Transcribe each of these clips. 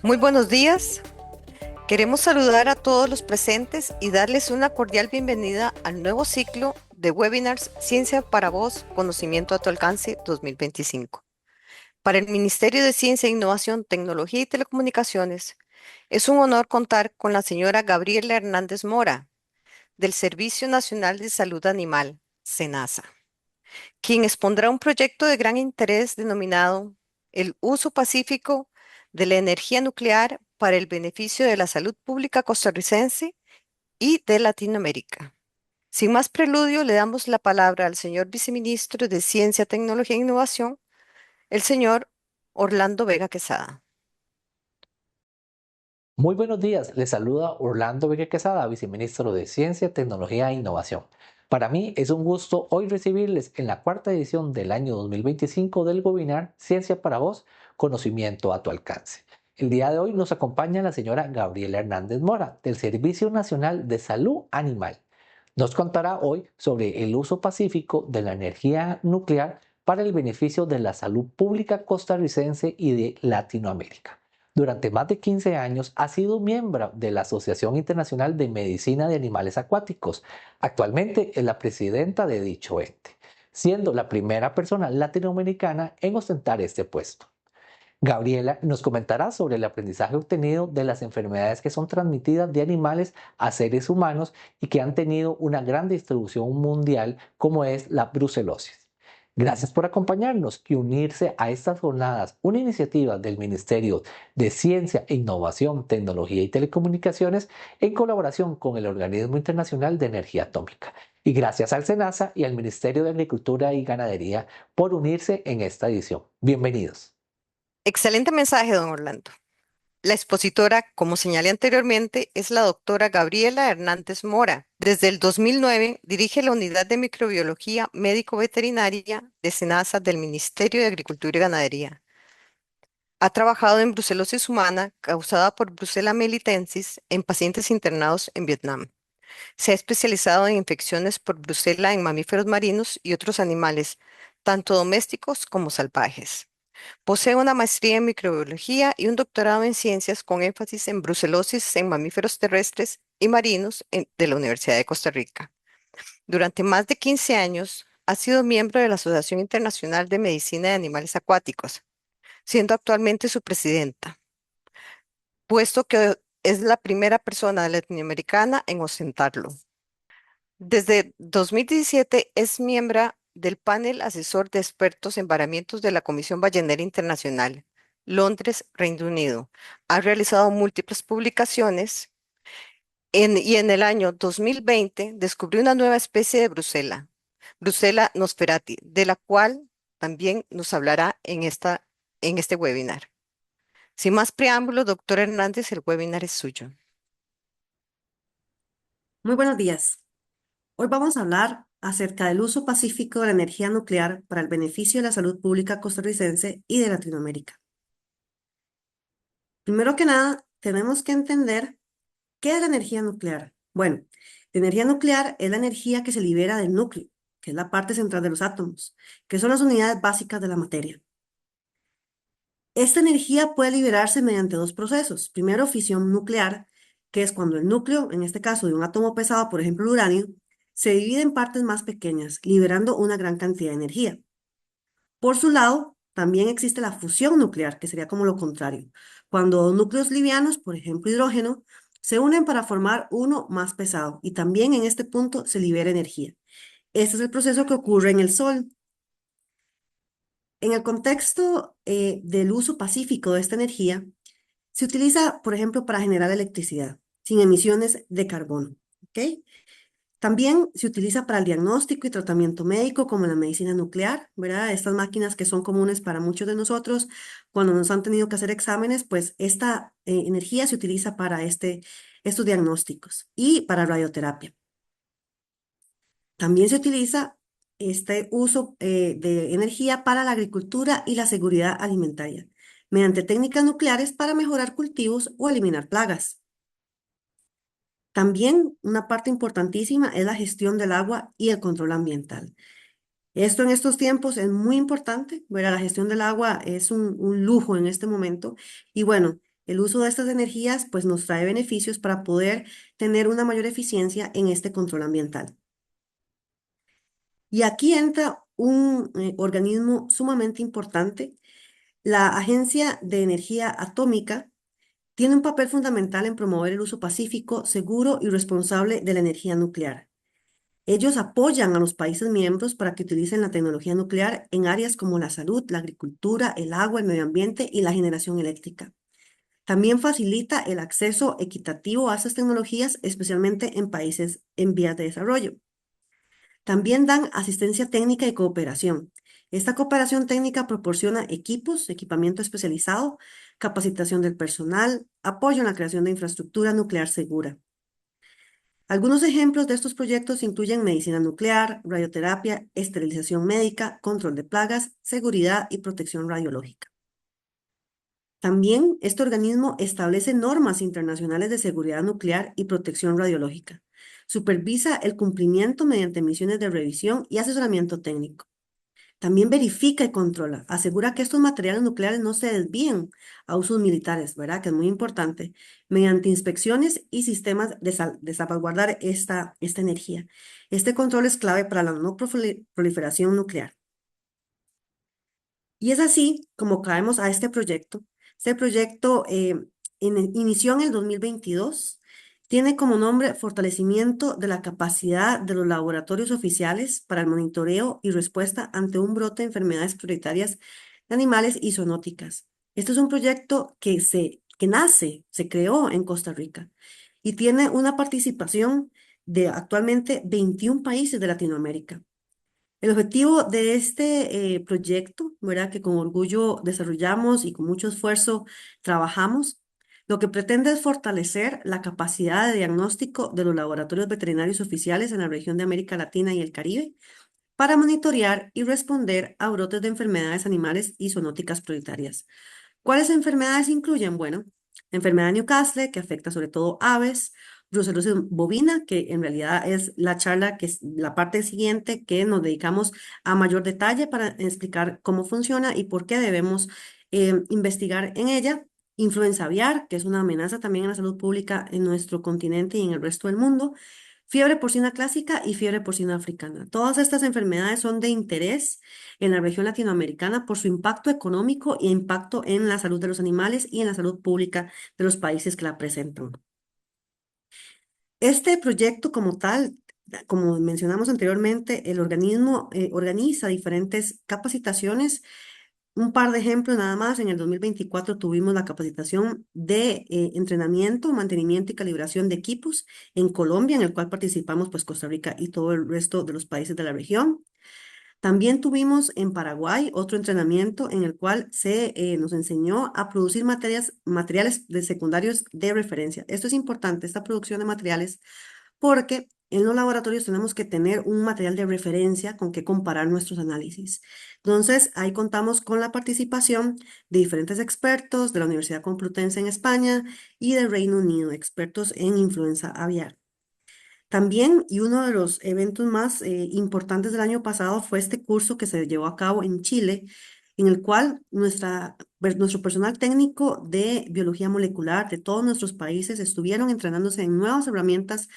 Muy buenos días. Queremos saludar a todos los presentes y darles una cordial bienvenida al nuevo ciclo de webinars Ciencia para Vos, Conocimiento a tu alcance 2025. Para el Ministerio de Ciencia, Innovación, Tecnología y Telecomunicaciones, es un honor contar con la señora Gabriela Hernández Mora, del Servicio Nacional de Salud Animal, SENASA, quien expondrá un proyecto de gran interés denominado El uso pacífico de la energía nuclear para el beneficio de la salud pública costarricense y de Latinoamérica. Sin más preludio, le damos la palabra al señor viceministro de Ciencia, Tecnología e Innovación, el señor Orlando Vega Quesada. Muy buenos días, les saluda Orlando Vega Quesada, viceministro de Ciencia, Tecnología e Innovación. Para mí es un gusto hoy recibirles en la cuarta edición del año 2025 del webinar Ciencia para Vos, Conocimiento a tu alcance. El día de hoy nos acompaña la señora Gabriela Hernández Mora, del Servicio Nacional de Salud Animal. Nos contará hoy sobre el uso pacífico de la energía nuclear para el beneficio de la salud pública costarricense y de Latinoamérica. Durante más de 15 años ha sido miembro de la Asociación Internacional de Medicina de Animales Acuáticos. Actualmente es la presidenta de dicho ente, siendo la primera persona latinoamericana en ostentar este puesto. Gabriela nos comentará sobre el aprendizaje obtenido de las enfermedades que son transmitidas de animales a seres humanos y que han tenido una gran distribución mundial, como es la brucelosis. Gracias por acompañarnos y unirse a estas jornadas, una iniciativa del Ministerio de Ciencia, Innovación, Tecnología y Telecomunicaciones en colaboración con el Organismo Internacional de Energía Atómica. Y gracias al SENASA y al Ministerio de Agricultura y Ganadería por unirse en esta edición. Bienvenidos. Excelente mensaje, don Orlando. La expositora, como señalé anteriormente, es la doctora Gabriela Hernández Mora. Desde el 2009 dirige la Unidad de Microbiología Médico-Veterinaria de SENASA del Ministerio de Agricultura y Ganadería. Ha trabajado en brucelosis humana causada por Brucella melitensis en pacientes internados en Vietnam. Se ha especializado en infecciones por brucela en mamíferos marinos y otros animales, tanto domésticos como salvajes. Posee una maestría en microbiología y un doctorado en ciencias con énfasis en brucelosis en mamíferos terrestres y marinos de la Universidad de Costa Rica. Durante más de 15 años ha sido miembro de la Asociación Internacional de Medicina de Animales Acuáticos, siendo actualmente su presidenta, puesto que es la primera persona latinoamericana en ostentarlo. Desde 2017 es miembro del panel asesor de expertos en varamientos de la Comisión Ballenera Internacional, Londres, Reino Unido. Ha realizado múltiples publicaciones y en el año 2020 descubrió una nueva especie de Brucella, Brucella nosferati, de la cual también nos hablará en este webinar. Sin más preámbulos, doctor Hernández, el webinar es suyo. Muy buenos días. Hoy vamos a hablar acerca del uso pacífico de la energía nuclear para el beneficio de la salud pública costarricense y de Latinoamérica. Primero que nada, tenemos que entender qué es la energía nuclear. Bueno, la energía nuclear es la energía que se libera del núcleo, que es la parte central de los átomos, que son las unidades básicas de la materia. Esta energía puede liberarse mediante dos procesos. Primero, fisión nuclear, que es cuando el núcleo, en este caso de un átomo pesado, por ejemplo el uranio, se divide en partes más pequeñas, liberando una gran cantidad de energía. Por su lado, también existe la fusión nuclear, que sería como lo contrario, cuando dos núcleos livianos, por ejemplo hidrógeno, se unen para formar uno más pesado y también en este punto se libera energía. Este es el proceso que ocurre en el Sol. En el contexto del uso pacífico de esta energía, se utiliza, por ejemplo, para generar electricidad sin emisiones de carbono. ¿Ok? También se utiliza para el diagnóstico y tratamiento médico, como la medicina nuclear, ¿verdad? Estas máquinas que son comunes para muchos de nosotros, cuando nos han tenido que hacer exámenes, pues esta energía se utiliza para estos diagnósticos y para radioterapia. También se utiliza este uso de energía para la agricultura y la seguridad alimentaria, mediante técnicas nucleares para mejorar cultivos o eliminar plagas. También una parte importantísima es la gestión del agua y el control ambiental. Esto en estos tiempos es muy importante, ¿verdad? La gestión del agua es un lujo en este momento y bueno, El uso de estas energías pues nos trae beneficios para poder tener una mayor eficiencia en este control ambiental. Y aquí entra un organismo sumamente importante. La Agencia de Energía Atómica tiene un papel fundamental en promover el uso pacífico, seguro y responsable de la energía nuclear. Ellos apoyan a los países miembros para que utilicen la tecnología nuclear en áreas como la salud, la agricultura, el agua, el medio ambiente y la generación eléctrica. También facilita el acceso equitativo a estas tecnologías, especialmente en países en vías de desarrollo. También dan asistencia técnica y cooperación. Esta cooperación técnica proporciona equipos, equipamiento especializado, capacitación del personal, apoyo en la creación de infraestructura nuclear segura. Algunos ejemplos de estos proyectos incluyen medicina nuclear, radioterapia, esterilización médica, control de plagas, seguridad y protección radiológica. También este organismo establece normas internacionales de seguridad nuclear y protección radiológica. Supervisa el cumplimiento mediante misiones de revisión y asesoramiento técnico. También verifica y controla, asegura que estos materiales nucleares no se desvíen a usos militares, ¿verdad? Que es muy importante, mediante inspecciones y sistemas de salvaguardar esta energía. Este control es clave para la no proliferación nuclear. Y es así como caemos a este proyecto. Este proyecto inició en el 2022. Tiene como nombre Fortalecimiento de la capacidad de los laboratorios oficiales para el monitoreo y respuesta ante un brote de enfermedades prioritarias de animales y zoonóticas. Este es un proyecto que nace, se creó en Costa Rica y tiene una participación de actualmente 21 países de Latinoamérica. El objetivo de este proyecto, ¿verdad? Que con orgullo desarrollamos y con mucho esfuerzo trabajamos, lo que pretende es fortalecer la capacidad de diagnóstico de los laboratorios veterinarios oficiales en la región de América Latina y el Caribe para monitorear y responder a brotes de enfermedades animales y zoonóticas prioritarias. ¿Cuáles enfermedades incluyen? Bueno, enfermedad de Newcastle, que afecta sobre todo aves, brucelosis bovina, que en realidad es la charla, que es la parte siguiente, que nos dedicamos a mayor detalle para explicar cómo funciona y por qué debemos investigar en ella. Influenza aviar, que es una amenaza también a la salud pública en nuestro continente y en el resto del mundo. Fiebre porcina clásica y fiebre porcina africana. Todas estas enfermedades son de interés en la región latinoamericana por su impacto económico e impacto en la salud de los animales y en la salud pública de los países que la presentan. Este proyecto como tal, como mencionamos anteriormente, el organismo organiza diferentes capacitaciones. Un par de ejemplos nada más. En el 2024 tuvimos la capacitación de entrenamiento, mantenimiento y calibración de equipos en Colombia, en el cual participamos pues Costa Rica y todo el resto de los países de la región. También tuvimos en Paraguay otro entrenamiento en el cual nos enseñó a producir materiales de secundarios de referencia. Esto es importante, esta producción de materiales, porque en los laboratorios tenemos que tener un material de referencia con que comparar nuestros análisis. Entonces, ahí contamos con la participación de diferentes expertos de la Universidad Complutense en España y del Reino Unido, expertos en influenza aviar. También, y uno de los eventos más importantes del año pasado fue este curso que se llevó a cabo en Chile, en el cual nuestro personal técnico de biología molecular de todos nuestros países estuvieron entrenándose en nuevas herramientas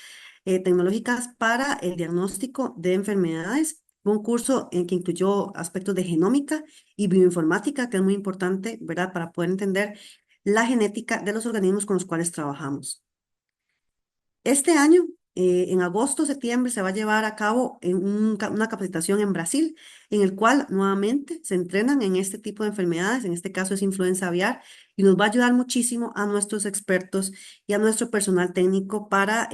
tecnológicas para el diagnóstico de enfermedades. Fue un curso que incluyó aspectos de genómica y bioinformática, que es muy importante, ¿verdad?, para poder entender la genética de los organismos con los cuales trabajamos. Este año, en agosto, septiembre, se va a llevar a cabo una capacitación en Brasil, en el cual nuevamente se entrenan en este tipo de enfermedades, en este caso es influenza aviar, y nos va a ayudar muchísimo a nuestros expertos y a nuestro personal técnico para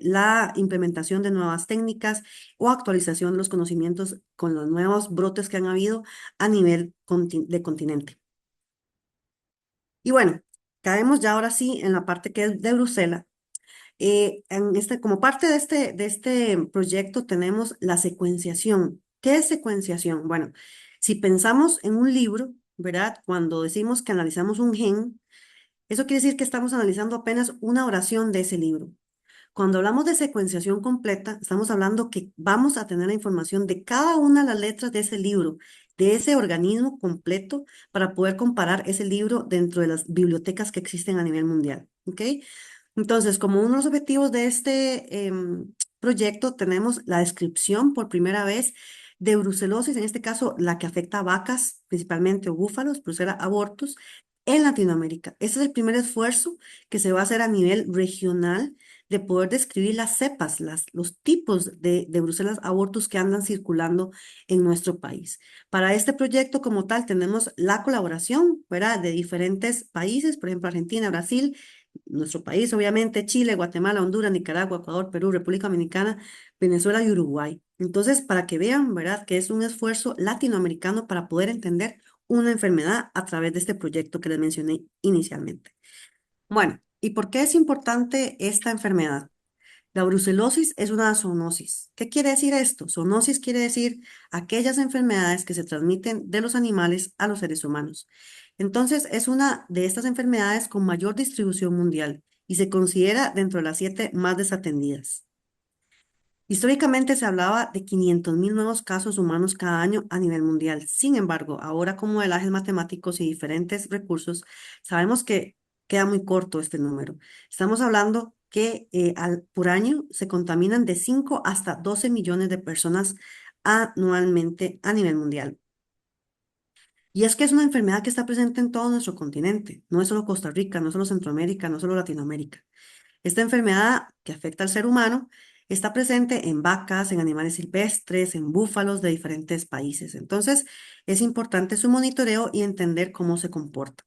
la implementación de nuevas técnicas o actualización de los conocimientos con los nuevos brotes que han habido a nivel de continente. Y bueno, caemos ya ahora sí en la parte que es de Bruselas. Como parte de este proyecto tenemos la secuenciación. ¿Qué es secuenciación? Bueno, si pensamos en un libro, ¿verdad? Cuando decimos que analizamos un gen, eso quiere decir que estamos analizando apenas una oración de ese libro. Cuando hablamos de secuenciación completa, estamos hablando que vamos a tener la información de cada una de las letras de ese libro, de ese organismo completo, para poder comparar ese libro dentro de las bibliotecas que existen a nivel mundial. ¿Ok? Entonces, como uno de los objetivos de este proyecto, tenemos la descripción por primera vez de brucelosis, en este caso la que afecta a vacas, principalmente o búfalos, Brucella abortus, en Latinoamérica. Ese es el primer esfuerzo que se va a hacer a nivel regional de poder describir las cepas, los tipos de Bruselas abortus que andan circulando en nuestro país. Para este proyecto como tal tenemos la colaboración, ¿verdad?, de diferentes países, por ejemplo, Argentina, Brasil, nuestro país, obviamente, Chile, Guatemala, Honduras, Nicaragua, Ecuador, Perú, República Dominicana, Venezuela y Uruguay. Entonces, para que vean, ¿verdad?, que es un esfuerzo latinoamericano para poder entender una enfermedad a través de este proyecto que les mencioné inicialmente. Bueno, ¿y por qué es importante esta enfermedad? La brucelosis es una zoonosis. ¿Qué quiere decir esto? Zoonosis quiere decir aquellas enfermedades que se transmiten de los animales a los seres humanos. Entonces, es una de estas enfermedades con mayor distribución mundial y se considera dentro de las 7 más desatendidas. Históricamente se hablaba de 500.000 nuevos casos humanos cada año a nivel mundial. Sin embargo, ahora con modelajes matemáticos y diferentes recursos, sabemos que queda muy corto este número. Estamos hablando que por año se contaminan de 5 hasta 12 millones de personas anualmente a nivel mundial. Y es que es una enfermedad que está presente en todo nuestro continente. No es solo Costa Rica, no es solo Centroamérica, no es solo Latinoamérica. Esta enfermedad que afecta al ser humano está presente en vacas, en animales silvestres, en búfalos de diferentes países. Entonces, es importante su monitoreo y entender cómo se comporta.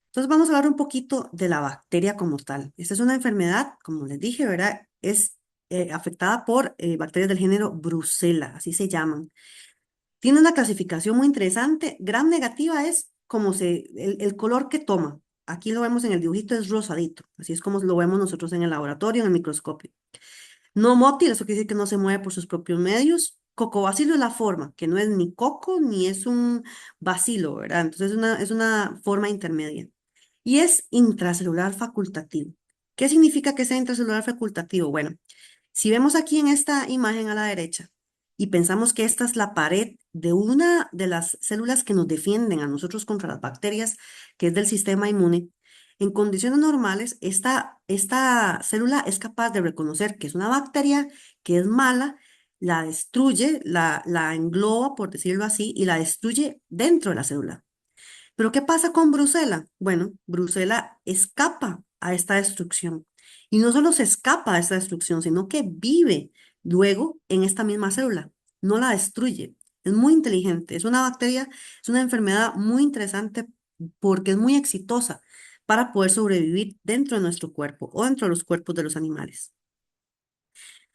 Entonces, vamos a hablar un poquito de la bacteria como tal. Esta es una enfermedad, como les dije, ¿verdad? Es afectada por bacterias del género Brucella, así se llaman. Tiene una clasificación muy interesante. Gram negativa es como el color que toma. Aquí lo vemos en el dibujito, es rosadito. Así es como lo vemos nosotros en el laboratorio, en el microscopio. No mótil, eso quiere decir que no se mueve por sus propios medios. Cocobacilo es la forma, que no es ni coco ni es un bacilo, ¿verdad? Entonces es una forma intermedia. Y es intracelular facultativo. ¿Qué significa que sea intracelular facultativo? Bueno, si vemos aquí en esta imagen a la derecha y pensamos que esta es la pared de una de las células que nos defienden a nosotros contra las bacterias, que es del sistema inmune, en condiciones normales, esta célula es capaz de reconocer que es una bacteria, que es mala, la destruye, la engloba, por decirlo así, y la destruye dentro de la célula. Pero ¿qué pasa con Brucela? Bueno, Brucela escapa a esta destrucción. Y no solo se escapa a esta destrucción, sino que vive luego en esta misma célula. No la destruye. Es muy inteligente. Es una bacteria, es una enfermedad muy interesante porque es muy exitosa para poder sobrevivir dentro de nuestro cuerpo o dentro de los cuerpos de los animales.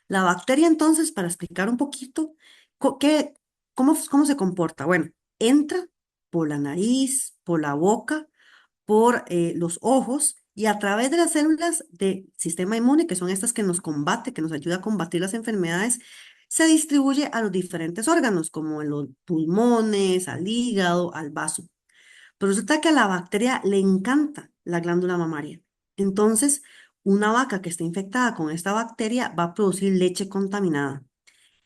La bacteria, entonces, para explicar un poquito, ¿cómo se comporta? Bueno, entra por la nariz, por la boca, por los ojos y a través de las células del sistema inmune, que son estas que nos combate, que nos ayuda a combatir las enfermedades, se distribuye a los diferentes órganos, como en los pulmones, al hígado, al vaso. Pero resulta que a la bacteria le encanta la glándula mamaria. Entonces, una vaca que esté infectada con esta bacteria va a producir leche contaminada.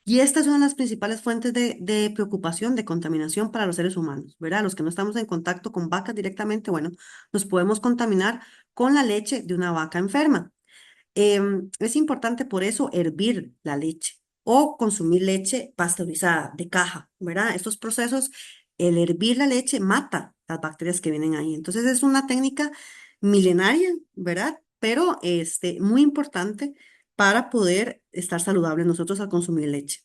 Y esta es una de las principales fuentes de preocupación, de contaminación para los seres humanos, ¿verdad? Los que no estamos en contacto con vacas directamente, bueno, nos podemos contaminar con la leche de una vaca enferma. Es importante por eso hervir la leche o consumir leche pasteurizada de caja, ¿verdad? Estos procesos, el hervir la leche mata las bacterias que vienen ahí. Entonces es una técnica milenaria, ¿verdad? Pero muy importante para poder estar saludables nosotros al consumir leche.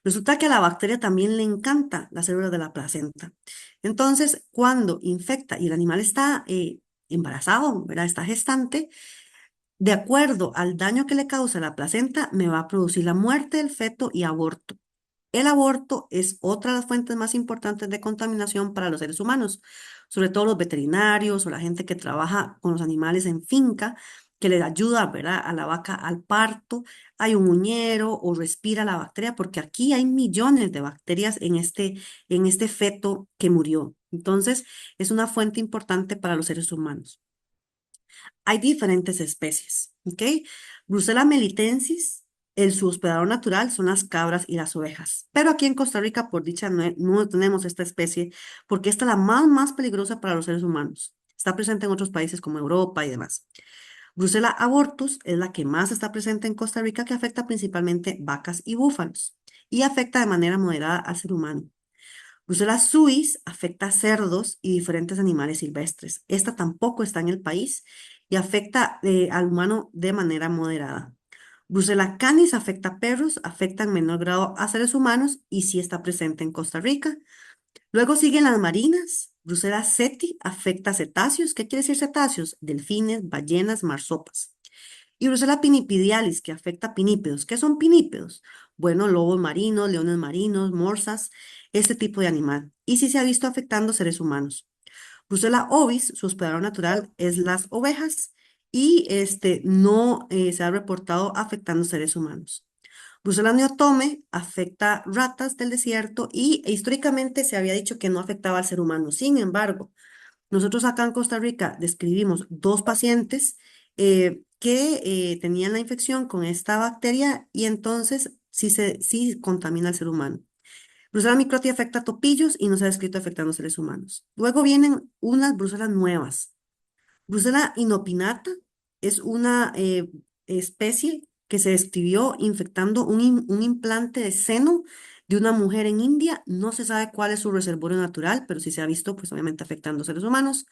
Resulta que a la bacteria también le encanta las células de la placenta. Entonces, cuando infecta y el animal está embarazado, ¿verdad? Está gestante, de acuerdo al daño que le causa la placenta, me va a producir la muerte del feto y aborto. El aborto es otra de las fuentes más importantes de contaminación para los seres humanos, sobre todo los veterinarios o la gente que trabaja con los animales en finca, que le ayuda, ¿verdad?, a la vaca al parto. Hay un uñero o respira la bacteria, porque aquí hay millones de bacterias en este feto que murió. Entonces, es una fuente importante para los seres humanos. Hay diferentes especies, ¿ok? Brucella melitensis, su hospedador natural son las cabras y las ovejas. Pero aquí en Costa Rica, por dicha, no tenemos esta especie porque esta es la más peligrosa para los seres humanos. Está presente en otros países como Europa y demás. Brucella abortus es la que más está presente en Costa Rica, que afecta principalmente vacas y búfalos y afecta de manera moderada al ser humano. Brucella suis afecta a cerdos y diferentes animales silvestres. Esta tampoco está en el país y afecta al humano de manera moderada. Brucella canis afecta a perros, afecta en menor grado a seres humanos y sí está presente en Costa Rica. Luego siguen las marinas. Brucella seti afecta a cetáceos. ¿Qué quiere decir cetáceos? Delfines, ballenas, marsopas. Y Brucella pinipidialis, que afecta a pinípedos. ¿Qué son pinípedos? Bueno, lobos marinos, leones marinos, morsas, este tipo de animal. Y sí se ha visto afectando seres humanos. Brucella ovis, su hospedador natural es las ovejas y no se ha reportado afectando seres humanos. Brucella neotome afecta ratas del desierto y históricamente se había dicho que no afectaba al ser humano. Sin embargo, nosotros acá en Costa Rica describimos dos pacientes que tenían la infección con esta bacteria y entonces sí contamina al ser humano. Brucella microti afecta a topillos y no se ha descrito afectando a seres humanos. Luego vienen unas brucelas nuevas. Brucella inopinata es una especie que se describió infectando un implante de seno de una mujer en India. No se sabe cuál es su reservorio natural, pero sí se ha visto, pues obviamente afectando a seres humanos.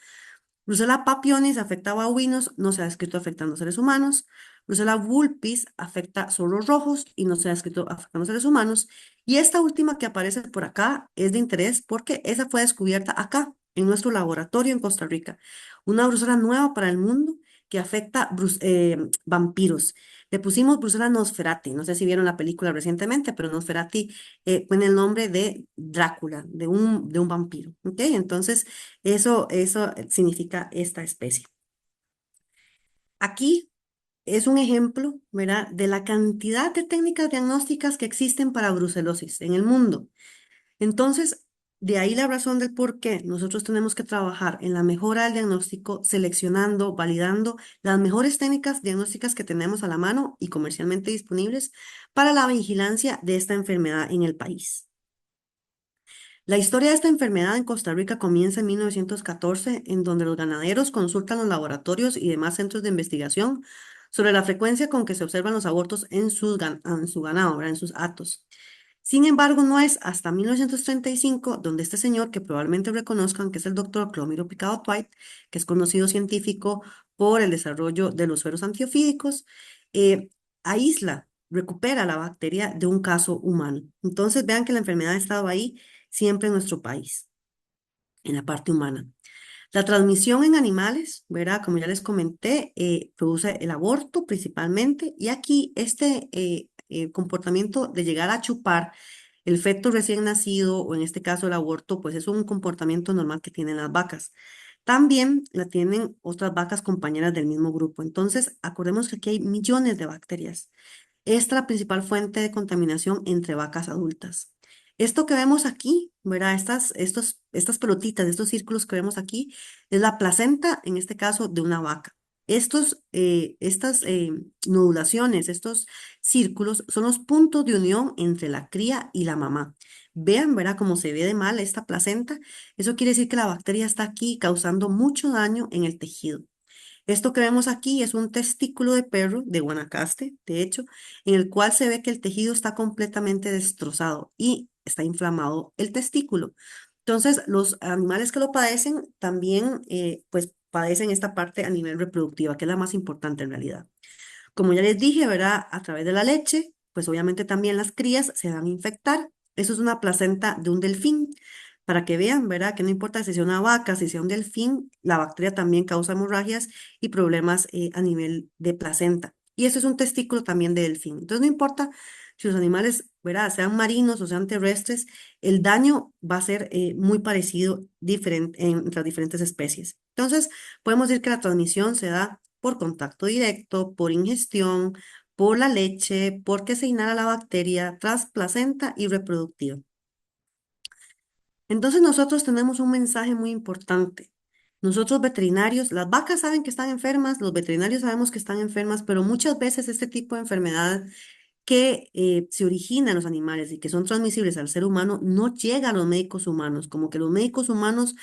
Brucella papionis afecta a babuinos, no se ha descrito afectando a seres humanos. Brucella vulpis afecta zorros rojos y no se ha descrito afectando a seres humanos. Y esta última que aparece por acá es de interés porque esa fue descubierta acá, en nuestro laboratorio en Costa Rica. Una brucela nueva para el mundo que afecta vampiros. Le pusimos Brucella nosferati. No sé si vieron la película recientemente, pero Nosferati pone el nombre de Drácula, de un vampiro. ¿Ok? Entonces, eso significa esta especie. Aquí es un ejemplo, ¿verdad?, de la cantidad de técnicas diagnósticas que existen para brucelosis en el mundo. Entonces, de ahí la razón del por qué nosotros tenemos que trabajar en la mejora del diagnóstico, seleccionando, validando las mejores técnicas diagnósticas que tenemos a la mano y comercialmente disponibles para la vigilancia de esta enfermedad en el país. La historia de esta enfermedad en Costa Rica comienza en 1914, en donde los ganaderos consultan los laboratorios y demás centros de investigación sobre la frecuencia con que se observan los abortos en su ganado, ¿verdad?, en sus hatos. Sin embargo, no es hasta 1935 donde este señor, que probablemente reconozcan que es el doctor Clomiro Picado Twite, que es conocido científico por el desarrollo de los sueros antiofídicos, eh, recupera la bacteria de un caso humano. Entonces, vean que la enfermedad ha estado ahí siempre en nuestro país, en la parte humana. La transmisión en animales, ¿verdad? Como ya les comenté, produce el aborto principalmente y aquí comportamiento de llegar a chupar el feto recién nacido o en este caso el aborto, pues es un comportamiento normal que tienen las vacas. También la tienen otras vacas compañeras del mismo grupo. Entonces, acordemos que aquí hay millones de bacterias. Esta es la principal fuente de contaminación entre vacas adultas. Esto que vemos aquí, ¿verdad? Estas pelotitas, estos círculos que vemos aquí, es la placenta, en este caso, de una vaca. Estas nodulaciones, estos círculos, son los puntos de unión entre la cría y la mamá. Vean, ¿verdad? Cómo se ve de mal esta placenta. Eso quiere decir que la bacteria está aquí causando mucho daño en el tejido. Esto que vemos aquí es un testículo de perro de Guanacaste, de hecho, en el cual se ve que el tejido está completamente destrozado y está inflamado el testículo. Entonces, los animales que lo padecen también, pues, padecen esta parte a nivel reproductiva, que es la más importante en realidad. Como ya les dije, ¿verdad? A través de la leche, pues obviamente también las crías se van a infectar. Eso es una placenta de un delfín. Para que vean, ¿verdad? Que no importa si sea una vaca, si sea un delfín, la bacteria también causa hemorragias y problemas a nivel de placenta. Y eso es un testículo también de delfín. Entonces, no importa si los animales, ¿verdad?, sean marinos o sean terrestres, el daño va a ser muy parecido entre las diferentes especies. Entonces, podemos decir que la transmisión se da por contacto directo, por ingestión, por la leche, porque se inhala la bacteria tras placenta y reproductiva. Entonces nosotros tenemos un mensaje muy importante. Nosotros veterinarios, las vacas saben que están enfermas, los veterinarios sabemos que están enfermas, pero muchas veces este tipo de enfermedad que se origina en los animales y que son transmisibles al ser humano no llega a los médicos humanos, como que los médicos humanos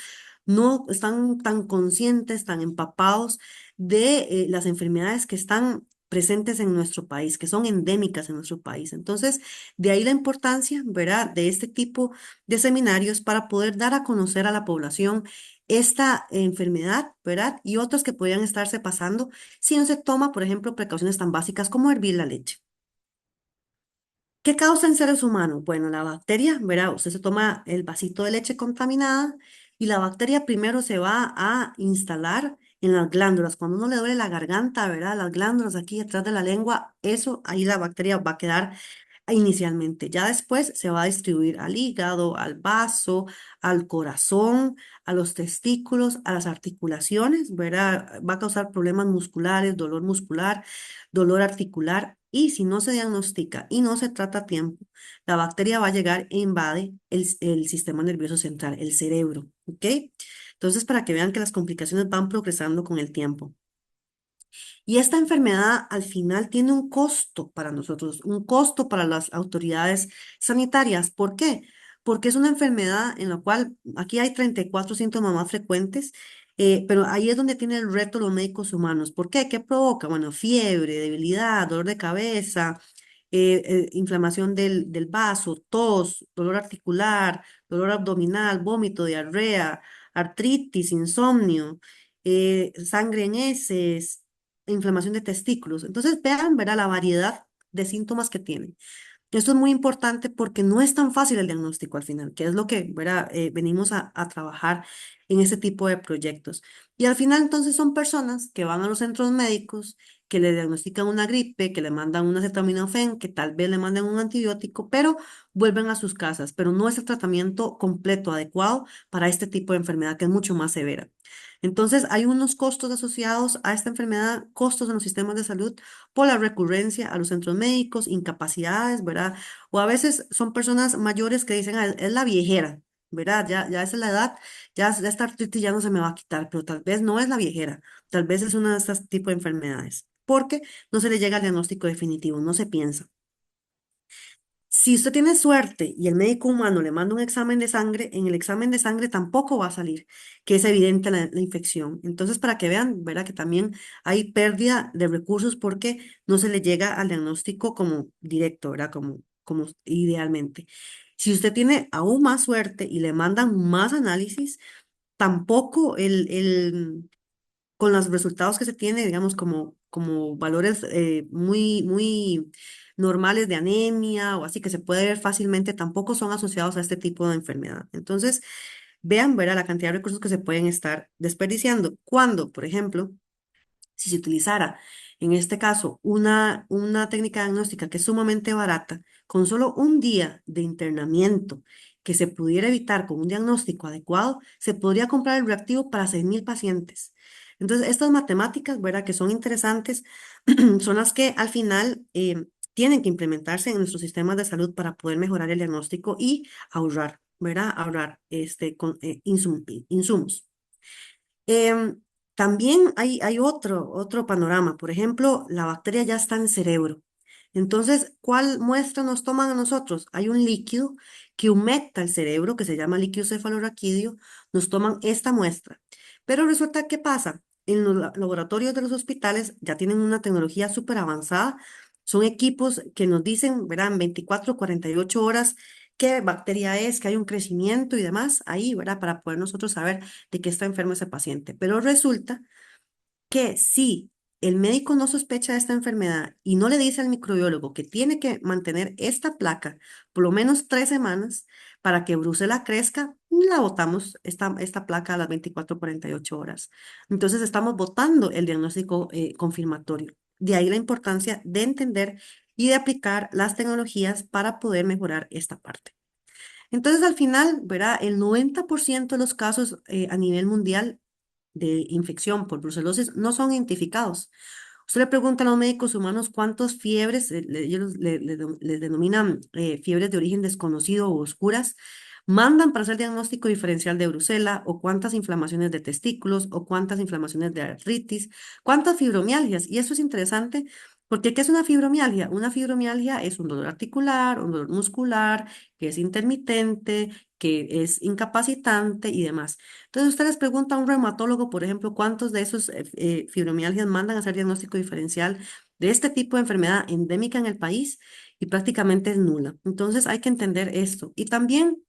no están tan conscientes, tan empapados de las enfermedades que están presentes en nuestro país, que son endémicas en nuestro país. Entonces, de ahí la importancia, ¿verdad?, de este tipo de seminarios para poder dar a conocer a la población esta enfermedad, ¿verdad? Y otras que podrían estarse pasando si no se toma, por ejemplo, precauciones tan básicas como hervir la leche. ¿Qué causa en seres humanos? Bueno, la bacteria, verá, usted se toma el vasito de leche contaminada y la bacteria primero se va a instalar en las glándulas. Cuando uno le duele la garganta, ¿verdad? Las glándulas aquí detrás de la lengua, eso, ahí la bacteria va a quedar inicialmente. Ya después se va a distribuir al hígado, al vaso, al corazón, a los testículos, a las articulaciones, ¿verdad? Va a causar problemas musculares, dolor muscular, dolor articular. Y si no se diagnostica y no se trata a tiempo, la bacteria va a llegar e invade el sistema nervioso central, el cerebro, ¿ok? Entonces, para que vean que las complicaciones van progresando con el tiempo. Y esta enfermedad al final tiene un costo para nosotros, un costo para las autoridades sanitarias. ¿Por qué? Porque es una enfermedad en la cual aquí hay 34 síntomas más frecuentes, pero ahí es donde tiene el reto los médicos humanos. ¿Por qué? ¿Qué provoca? Bueno, fiebre, debilidad, dolor de cabeza, inflamación del vaso, tos, dolor articular, dolor abdominal, vómito, diarrea, artritis, insomnio, sangre en heces, inflamación de testículos. Entonces, vean, verá la variedad de síntomas que tienen. Esto es muy importante porque no es tan fácil el diagnóstico al final, que es lo que, ¿verdad? Venimos a trabajar en este tipo de proyectos. Y al final, entonces, son personas que van a los centros médicos, que le diagnostican una gripe, que le mandan un acetaminofén, que tal vez le manden un antibiótico, pero vuelven a sus casas, pero no es el tratamiento completo, adecuado para este tipo de enfermedad que es mucho más severa. Entonces, hay unos costos asociados a esta enfermedad, costos en los sistemas de salud por la recurrencia a los centros médicos, incapacidades, ¿verdad? O a veces son personas mayores que dicen, "Ah, es la viejera, ¿verdad? Ya esa es la edad, ya esta artritis ya no se me va a quitar, pero tal vez no es la viejera, tal vez es una de estas tipos de enfermedades, porque no se le llega al diagnóstico definitivo, no se piensa. Si usted tiene suerte y el médico humano le manda un examen de sangre, en el examen de sangre tampoco va a salir que es evidente la infección. Entonces, para que vean, ¿verdad? Que también hay pérdida de recursos porque no se le llega al diagnóstico como directo, ¿verdad? Como idealmente. Si usted tiene aún más suerte y le mandan más análisis, tampoco con los resultados que se tiene, digamos, como valores muy normales de anemia o así que se puede ver fácilmente, tampoco son asociados a este tipo de enfermedad. Entonces, vean, verá la cantidad de recursos que se pueden estar desperdiciando. Cuando, por ejemplo, si se utilizara, en este caso, una técnica diagnóstica que es sumamente barata, con solo un día de internamiento que se pudiera evitar con un diagnóstico adecuado, se podría comprar el reactivo para 6.000 pacientes. Entonces, estas matemáticas, ¿verdad?, que son interesantes, son las que al final tienen que implementarse en nuestros sistemas de salud para poder mejorar el diagnóstico y ahorrar, ¿verdad? Ahorrar insumos. Em, También hay otro panorama. Por ejemplo, la bacteria ya está en el cerebro. Entonces, ¿cuál muestra nos toman a nosotros? Hay un líquido que humecta el cerebro, que se llama líquido cefalorraquídeo. Nos toman esta muestra. Pero resulta que pasa, en los laboratorios de los hospitales ya tienen una tecnología súper avanzada. Son equipos que nos dicen, verán, 24, 48 horas qué bacteria es, que hay un crecimiento y demás ahí, ¿verdad? Para poder nosotros saber de qué está enfermo ese paciente. Pero resulta que si el médico no sospecha de esta enfermedad y no le dice al microbiólogo que tiene que mantener esta placa por lo menos 3 semanas para que Brucela crezca, la botamos, esta placa a las 24 48 horas. Entonces estamos botando el diagnóstico confirmatorio. De ahí la importancia de entender y de aplicar las tecnologías para poder mejorar esta parte. Entonces, al final, verá, el 90% de los casos a nivel mundial de infección por brucelosis no son identificados. Usted le pregunta a los médicos humanos cuántas fiebres, ellos les denominan fiebres de origen desconocido o oscuras, mandan para hacer diagnóstico diferencial de brucela o cuántas inflamaciones de testículos o cuántas inflamaciones de artritis, cuántas fibromialgias. Y eso es interesante porque ¿qué es una fibromialgia? Una fibromialgia es un dolor articular, un dolor muscular, que es intermitente, que es incapacitante y demás. Entonces, usted les pregunta a un reumatólogo, por ejemplo, cuántos de esos fibromialgias mandan a hacer diagnóstico diferencial de este tipo de enfermedad endémica en el país y prácticamente es nula. Entonces, hay que entender esto. Y también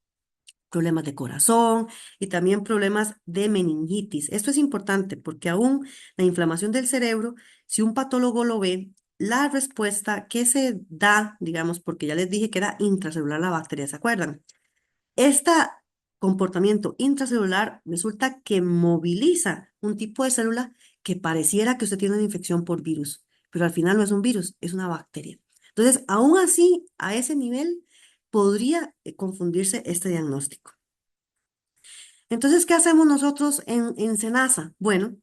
problemas de corazón y también problemas de meningitis. Esto es importante porque aún la inflamación del cerebro, si un patólogo lo ve, la respuesta que se da, digamos, porque ya les dije que era intracelular la bacteria, ¿se acuerdan? Este comportamiento intracelular resulta que moviliza un tipo de célula que pareciera que usted tiene una infección por virus, pero al final no es un virus, es una bacteria. Entonces, aún así, a ese nivel, podría confundirse este diagnóstico. Entonces, ¿qué hacemos nosotros en Senasa? Bueno,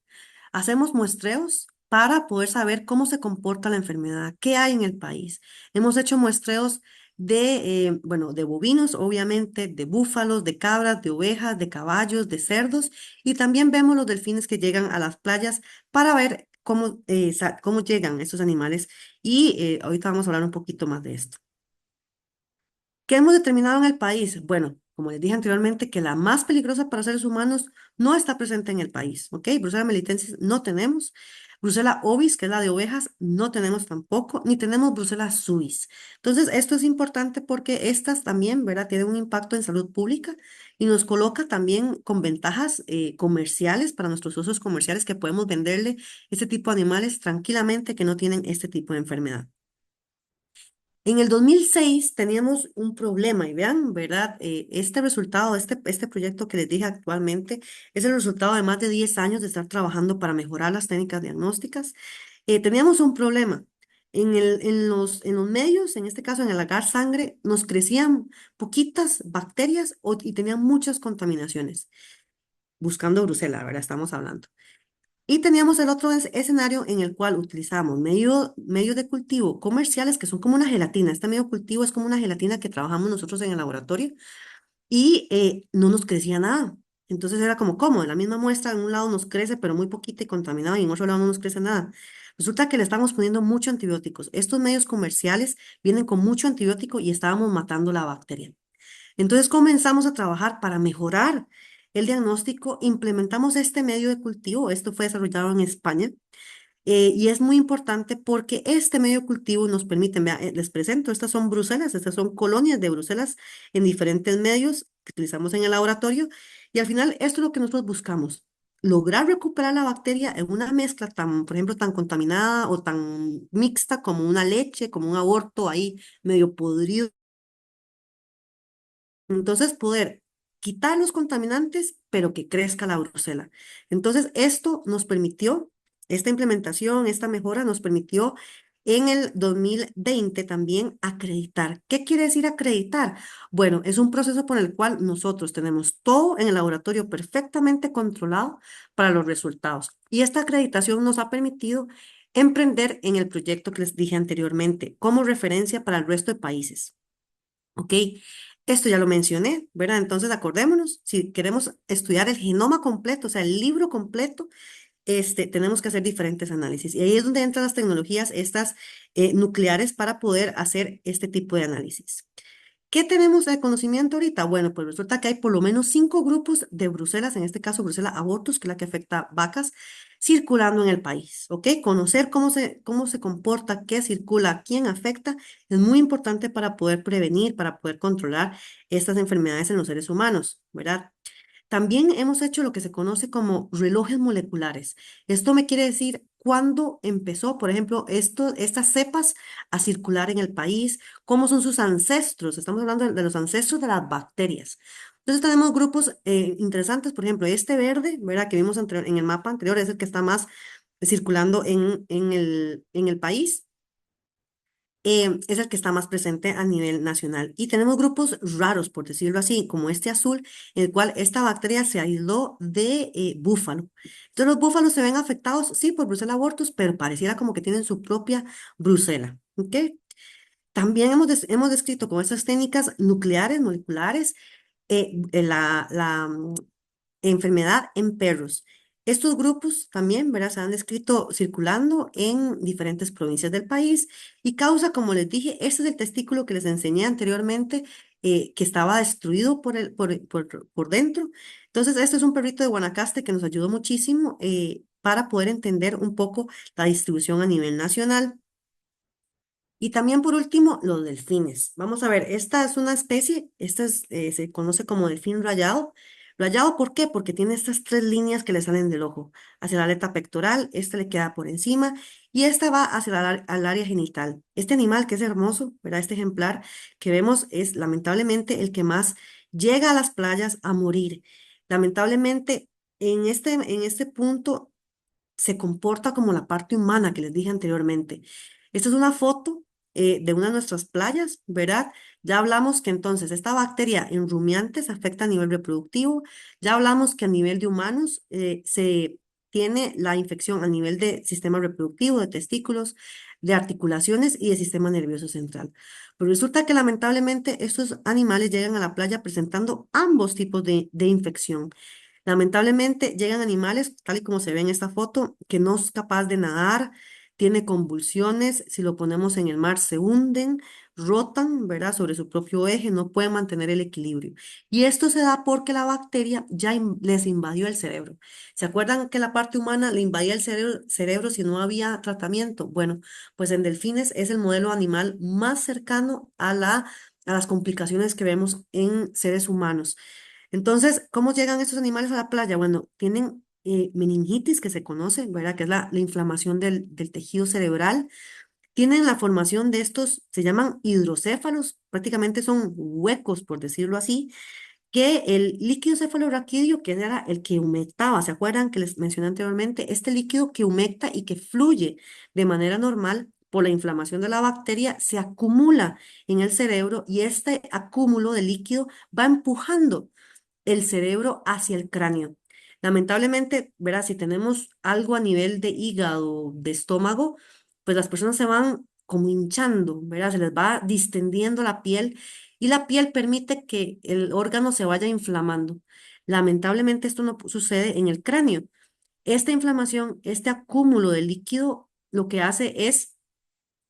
hacemos muestreos para poder saber cómo se comporta la enfermedad, qué hay en el país. Hemos hecho muestreos de, bueno, de bovinos, obviamente, de búfalos, de cabras, de ovejas, de caballos, de cerdos, y también vemos los delfines que llegan a las playas para ver cómo llegan estos animales. Y ahorita vamos a hablar un poquito más de esto. ¿Qué hemos determinado en el país? Bueno, como les dije anteriormente, que la más peligrosa para seres humanos no está presente en el país, ¿ok? Brucella melitensis no tenemos. Brucella ovis, que es la de ovejas, no tenemos tampoco, ni tenemos Brucella suis. Entonces, esto es importante porque estas también, ¿verdad? Tienen un impacto en salud pública y nos coloca también con ventajas comerciales para nuestros usos comerciales que podemos venderle este tipo de animales tranquilamente que no tienen este tipo de enfermedad. En el 2006 teníamos un problema y vean, ¿verdad? Este resultado, este proyecto que les dije actualmente, es el resultado de más de 10 años de estar trabajando para mejorar las técnicas diagnósticas. Teníamos un problema. En los medios, en este caso en el agar sangre, nos crecían poquitas bacterias y tenían muchas contaminaciones, buscando Brucela, ¿verdad? Estamos hablando. Y teníamos el otro escenario en el cual utilizamos medios de cultivo comerciales que son como una gelatina. Este medio de cultivo es como una gelatina que trabajamos nosotros en el laboratorio y no nos crecía nada. Entonces era como, ¿cómo? La misma muestra en un lado nos crece, pero muy poquita y contaminada, y en otro lado no nos crece nada. Resulta que le estamos poniendo mucho antibióticos. Estos medios comerciales vienen con mucho antibiótico y estábamos matando la bacteria. Entonces comenzamos a trabajar para mejorar el diagnóstico, implementamos este medio de cultivo, esto fue desarrollado en España, y es muy importante porque este medio de cultivo nos permite, vea, les presento, estas son bruselas, estas son colonias de bruselas en diferentes medios que utilizamos en el laboratorio, y al final esto es lo que nosotros buscamos. Lograr recuperar la bacteria en una mezcla tan, por ejemplo, tan contaminada o tan mixta como una leche, como un aborto ahí medio podrido. Entonces, poder quitar los contaminantes, pero que crezca la brucela. Entonces, esto nos permitió, esta implementación, esta mejora nos permitió en el 2020 también acreditar. ¿Qué quiere decir acreditar? Bueno, es un proceso por el cual nosotros tenemos todo en el laboratorio perfectamente controlado para los resultados. Y esta acreditación nos ha permitido emprender en el proyecto que les dije anteriormente como referencia para el resto de países. ¿Ok? Esto ya lo mencioné, ¿verdad? Entonces acordémonos, si queremos estudiar el genoma completo, o sea, el libro completo, tenemos que hacer diferentes análisis. Y ahí es donde entran las tecnologías, estas nucleares, para poder hacer este tipo de análisis. ¿Qué tenemos de conocimiento ahorita? Bueno, pues resulta que hay por lo menos 5 grupos de brucelas, en este caso Brucella abortus, que es la que afecta a vacas, circulando en el país, ¿ok? Conocer cómo se comporta, qué circula, quién afecta, es muy importante para poder prevenir, para poder controlar estas enfermedades en los seres humanos, ¿verdad? También hemos hecho lo que se conoce como relojes moleculares. Esto me quiere decir cuándo empezó, por ejemplo, estas cepas a circular en el país, cómo son sus ancestros. Estamos hablando de los ancestros de las bacterias. Entonces tenemos grupos interesantes, por ejemplo, este verde, ¿verdad? Que vimos en el mapa anterior, es el que está más circulando en el país, es el que está más presente a nivel nacional. Y tenemos grupos raros, por decirlo así, como este azul, en el cual esta bacteria se aisló de búfalo. Entonces los búfalos se ven afectados, sí, por Brucella abortus, pero pareciera como que tienen su propia Brucella. ¿Ok? También hemos descrito con estas técnicas nucleares, moleculares, enfermedad en perros. Estos grupos también, ¿verdad? Se han descrito circulando en diferentes provincias del país y causa, como les dije, este es el testículo que les enseñé anteriormente, que estaba destruido por dentro. Entonces, este es un perrito de Guanacaste que nos ayudó muchísimo para poder entender un poco la distribución a nivel nacional. Y también por último, los delfines. Vamos a ver, esta es una especie, se conoce como delfín rayado. Rayado, ¿por qué? Porque tiene estas tres líneas que le salen del ojo. Hacia la aleta pectoral, esta le queda por encima y esta va hacia al área genital. Este animal que es hermoso, ¿verdad? Este ejemplar que vemos es lamentablemente el que más llega a las playas a morir. Lamentablemente, en este punto se comporta como la parte humana que les dije anteriormente. Esta es una foto de una de nuestras playas, ¿verdad? Ya hablamos que entonces esta bacteria en rumiantes afecta a nivel reproductivo, ya hablamos que a nivel de humanos se tiene la infección a nivel de sistema reproductivo, de testículos, de articulaciones y de sistema nervioso central. Pero resulta que lamentablemente estos animales llegan a la playa presentando ambos tipos de infección. Lamentablemente llegan animales, tal y como se ve en esta foto, que no es capaz de nadar, tiene convulsiones, si lo ponemos en el mar se hunden, rotan, ¿verdad? Sobre su propio eje, no pueden mantener el equilibrio. Y esto se da porque la bacteria ya les invadió el cerebro. ¿Se acuerdan que la parte humana le invadía el cerebro si no había tratamiento? Bueno, pues en delfines es el modelo animal más cercano a las complicaciones que vemos en seres humanos. Entonces, ¿cómo llegan estos animales a la playa? Bueno, tienen meningitis que se conoce, ¿verdad? Que es la inflamación del tejido cerebral. Tienen la formación de estos, se llaman hidrocéfalos, prácticamente son huecos, por decirlo así, que el líquido cefalorraquídeo, que era el que humectaba, ¿se acuerdan que les mencioné anteriormente? Este líquido que humecta y que fluye de manera normal por la inflamación de la bacteria se acumula en el cerebro y este acúmulo de líquido va empujando el cerebro hacia el cráneo. Lamentablemente, verás, si tenemos algo a nivel de hígado, de estómago, pues las personas se van como hinchando, ¿verdad? Se les va distendiendo la piel y la piel permite que el órgano se vaya inflamando. Lamentablemente esto no sucede en el cráneo. Esta inflamación, este acúmulo de líquido, lo que hace es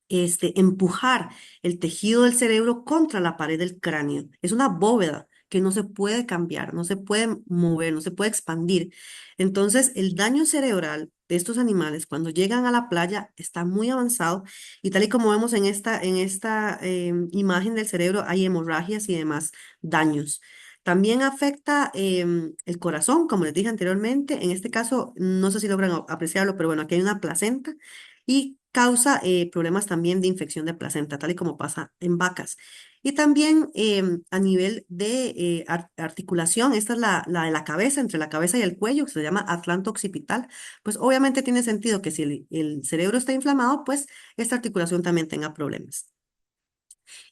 empujar el tejido del cerebro contra la pared del cráneo. Es una bóveda que no se puede cambiar, no se puede mover, no se puede expandir. Entonces, el daño cerebral de estos animales cuando llegan a la playa está muy avanzado y tal y como vemos en esta imagen del cerebro, hay hemorragias y demás daños. También afecta el corazón, como les dije anteriormente. En este caso, no sé si logran apreciarlo, pero bueno, aquí hay una placenta y causa problemas también de infección de placenta, tal y como pasa en vacas. Y también a nivel de articulación, esta es la de la cabeza, entre la cabeza y el cuello, que se llama atlanto occipital, pues obviamente tiene sentido que si el cerebro está inflamado, pues esta articulación también tenga problemas.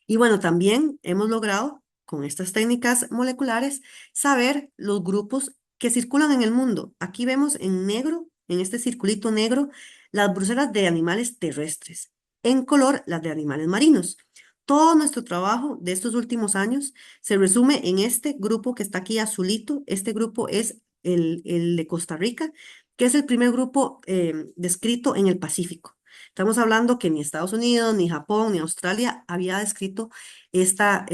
Y bueno, también hemos logrado con estas técnicas moleculares saber los grupos que circulan en el mundo. Aquí vemos en negro, en este circulito negro, las brucelas de animales terrestres, en color las de animales marinos. Todo nuestro trabajo de estos últimos años se resume en este grupo que está aquí azulito. Este grupo es el de Costa Rica, que es el primer grupo descrito en el Pacífico. Estamos hablando que ni Estados Unidos, ni Japón, ni Australia había descrito esta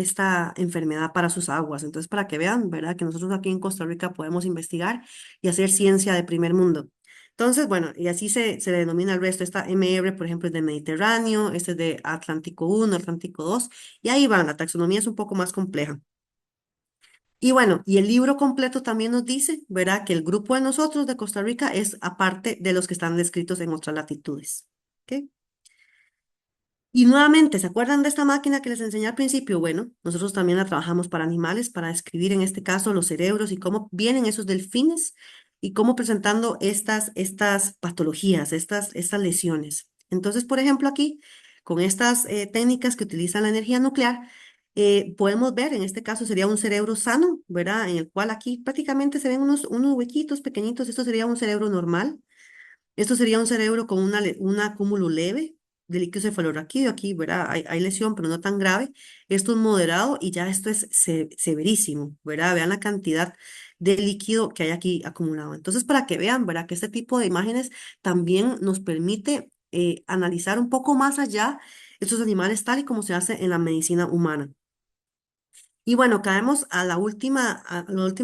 enfermedad para sus aguas. Entonces, para que vean, ¿verdad? Que nosotros aquí en Costa Rica podemos investigar y hacer ciencia de primer mundo. Entonces, bueno, y así se le denomina el resto. Esta MR, por ejemplo, es del Mediterráneo, este es de Atlántico 1, Atlántico 2, y ahí van, la taxonomía es un poco más compleja. Y bueno, y el libro completo también nos dice, ¿verdad? Que el grupo de nosotros de Costa Rica es aparte de los que están descritos en otras latitudes. ¿Ok? Y nuevamente, ¿se acuerdan de esta máquina que les enseñé al principio? Bueno, nosotros también la trabajamos para animales, para describir en este caso los cerebros y cómo vienen esos delfines y cómo presentando estas patologías, estas lesiones. Entonces, por ejemplo, aquí, con estas técnicas que utilizan la energía nuclear, podemos ver, en este caso sería un cerebro sano, ¿verdad? En el cual aquí prácticamente se ven unos huequitos pequeñitos. Esto sería un cerebro normal. Esto sería un cerebro con un acúmulo leve. de líquido cefalorraquídeo, aquí, ¿verdad? Hay lesión, pero no tan grave. Esto es moderado y ya esto es severísimo, ¿verdad? Vean la cantidad de líquido que hay aquí acumulado. Entonces, para que vean, ¿verdad? Que este tipo de imágenes también nos permite analizar un poco más allá estos animales tal y como se hace en la medicina humana. Y bueno, caemos a la última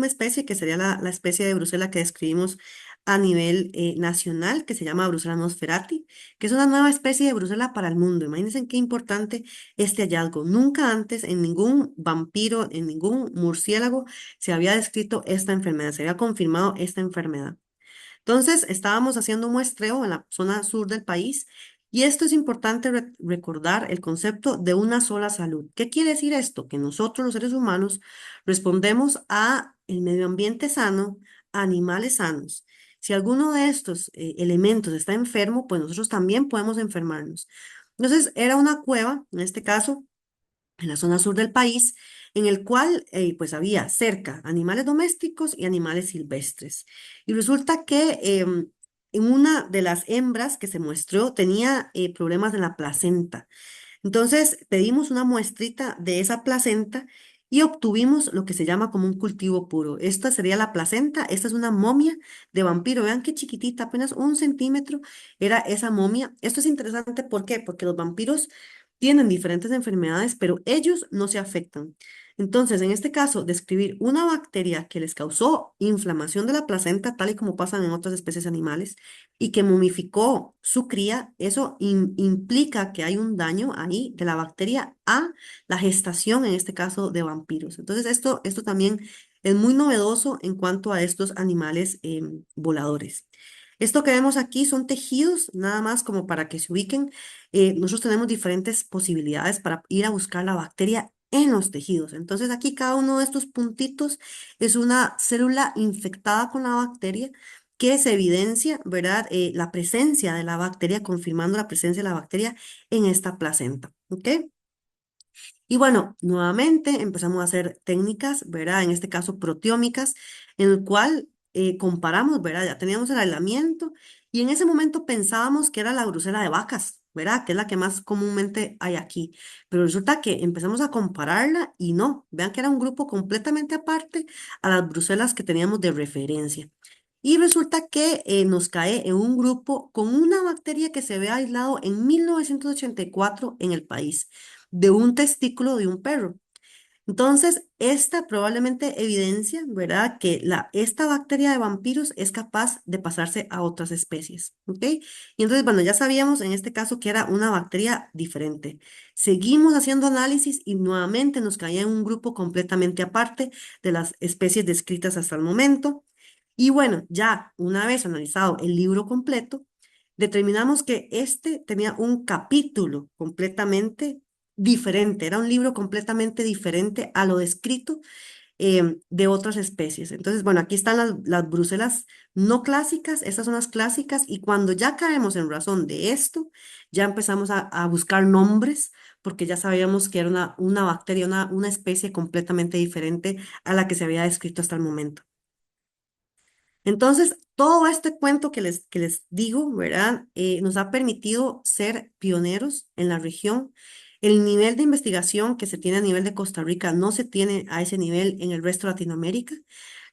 especie, que sería la especie de Brucela que describimos a nivel nacional, que se llama Brucella nosferati, que es una nueva especie de Brucela para el mundo. Imagínense qué importante este hallazgo. Nunca antes en ningún vampiro, en ningún murciélago, se había descrito esta enfermedad, se había confirmado esta enfermedad. Entonces, estábamos haciendo un muestreo en la zona sur del país y esto es importante recordar el concepto de una sola salud. ¿Qué quiere decir esto? Que nosotros los seres humanos respondemos a el medio ambiente sano, a animales sanos. Si alguno de estos elementos está enfermo, pues nosotros también podemos enfermarnos. Entonces, era una cueva, en este caso, en la zona sur del país, en el cual pues había cerca animales domésticos y animales silvestres. Y resulta que en una de las hembras que se muestró tenía problemas en la placenta. Entonces pedimos una muestrita de esa placenta y obtuvimos lo que se llama como un cultivo puro. Esta sería la placenta, esta es una momia de vampiro. Vean qué chiquitita, apenas 1 centímetro era esa momia. Esto es interesante, ¿por qué? Porque los vampiros tienen diferentes enfermedades, pero ellos no se afectan. Entonces, en este caso, describir una bacteria que les causó inflamación de la placenta, tal y como pasan en otras especies animales, y que momificó su cría, eso implica que hay un daño ahí de la bacteria a la gestación, en este caso de vampiros. Entonces, esto también es muy novedoso en cuanto a estos animales voladores. Esto que vemos aquí son tejidos, nada más como para que se ubiquen. Nosotros tenemos diferentes posibilidades para ir a buscar la bacteria en los tejidos. Entonces aquí cada uno de estos puntitos es una célula infectada con la bacteria que se evidencia, ¿verdad? La presencia de la bacteria, confirmando la presencia de la bacteria en esta placenta. ¿Ok? Y bueno, nuevamente empezamos a hacer técnicas, ¿verdad? En este caso proteómicas, en el cual comparamos, ¿verdad? Ya teníamos el aislamiento y en ese momento pensábamos que era la brucela de vacas, ¿verdad? Que es la que más comúnmente hay aquí. Pero resulta que empezamos a compararla y no, vean que era un grupo completamente aparte a las brucelas que teníamos de referencia. Y resulta que nos cae en un grupo con una bacteria que se ve aislado en 1984 en el país de un testículo de un perro. Entonces, esta probablemente evidencia, ¿verdad?, que esta bacteria de vampiros es capaz de pasarse a otras especies, ¿ok? Y entonces, bueno, ya sabíamos en este caso que era una bacteria diferente. Seguimos haciendo análisis y nuevamente nos caía en un grupo completamente aparte de las especies descritas hasta el momento. Y bueno, ya una vez analizado el libro completo, determinamos que este tenía un capítulo completamente diferente, era un libro completamente diferente a lo descrito de otras especies. Entonces, bueno, aquí están las brucelas no clásicas, estas son las clásicas, y cuando ya caemos en razón de esto, ya empezamos a buscar nombres, porque ya sabíamos que era una bacteria, una especie completamente diferente a la que se había descrito hasta el momento. Entonces, todo este cuento que les digo, ¿verdad? Nos ha permitido ser pioneros en la región. El nivel de investigación que se tiene a nivel de Costa Rica no se tiene a ese nivel en el resto de Latinoamérica.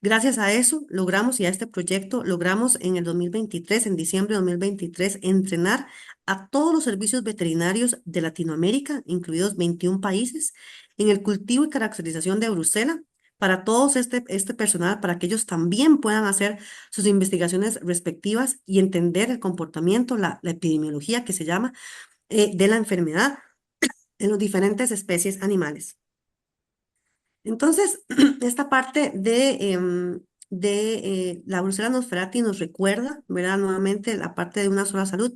Gracias a eso logramos y a este proyecto logramos en el 2023, en diciembre de 2023, entrenar a todos los servicios veterinarios de Latinoamérica, incluidos 21 países, en el cultivo y caracterización de Brucela para todos este personal, para que ellos también puedan hacer sus investigaciones respectivas y entender el comportamiento, la epidemiología que se llama, de la enfermedad en las diferentes especies animales. Entonces, esta parte de la Brucella nosferati nos recuerda, ¿verdad? Nuevamente la parte de una sola salud.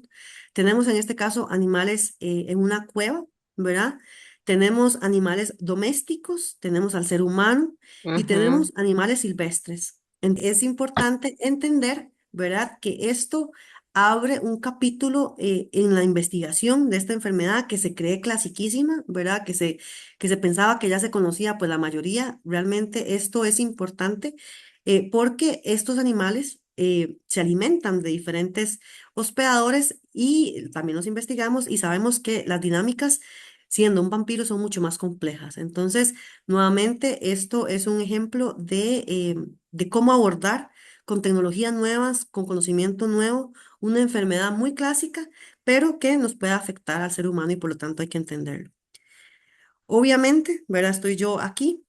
Tenemos en este caso animales en una cueva, ¿verdad? Tenemos animales domésticos, tenemos al ser humano y Ujú. tenemos animales silvestres. Es importante entender, ¿verdad? Que esto abre un capítulo en la investigación de esta enfermedad que se cree clasiquísima, ¿verdad? Que se pensaba que ya se conocía, pues la mayoría, realmente esto es importante porque estos animales se alimentan de diferentes hospedadores y también los investigamos y sabemos que las dinámicas, siendo un vampiro, son mucho más complejas. Entonces, nuevamente, esto es un ejemplo de cómo abordar con tecnologías nuevas, con conocimiento nuevo, una enfermedad muy clásica, pero que nos puede afectar al ser humano y por lo tanto hay que entenderlo. Obviamente, ¿verdad? Estoy yo aquí,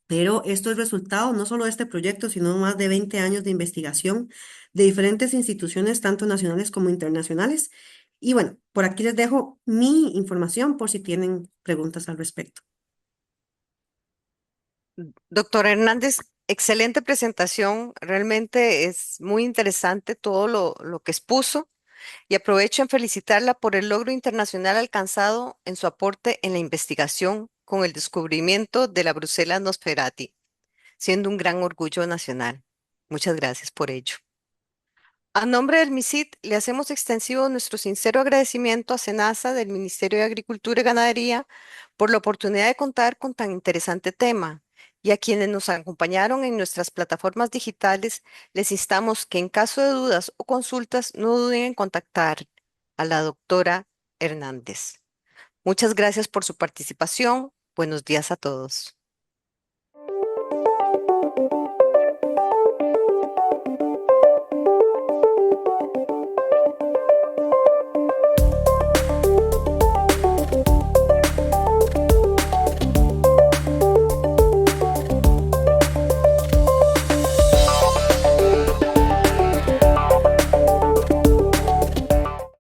pero esto es resultado no solo de este proyecto, sino más de 20 años de investigación de diferentes instituciones, tanto nacionales como internacionales. Y bueno, por aquí les dejo mi información por si tienen preguntas al respecto. Doctor Hernández, excelente presentación. Realmente es muy interesante todo lo que expuso y aprovecho en felicitarla por el logro internacional alcanzado en su aporte en la investigación con el descubrimiento de la Brucella nostrati, siendo un gran orgullo nacional. Muchas gracias por ello. A nombre del MISIT, le hacemos extensivo nuestro sincero agradecimiento a SENASA del Ministerio de Agricultura y Ganadería por la oportunidad de contar con tan interesante tema. Y a quienes nos acompañaron en nuestras plataformas digitales, les instamos que en caso de dudas o consultas no duden en contactar a la doctora Hernández. Muchas gracias por su participación. Buenos días a todos.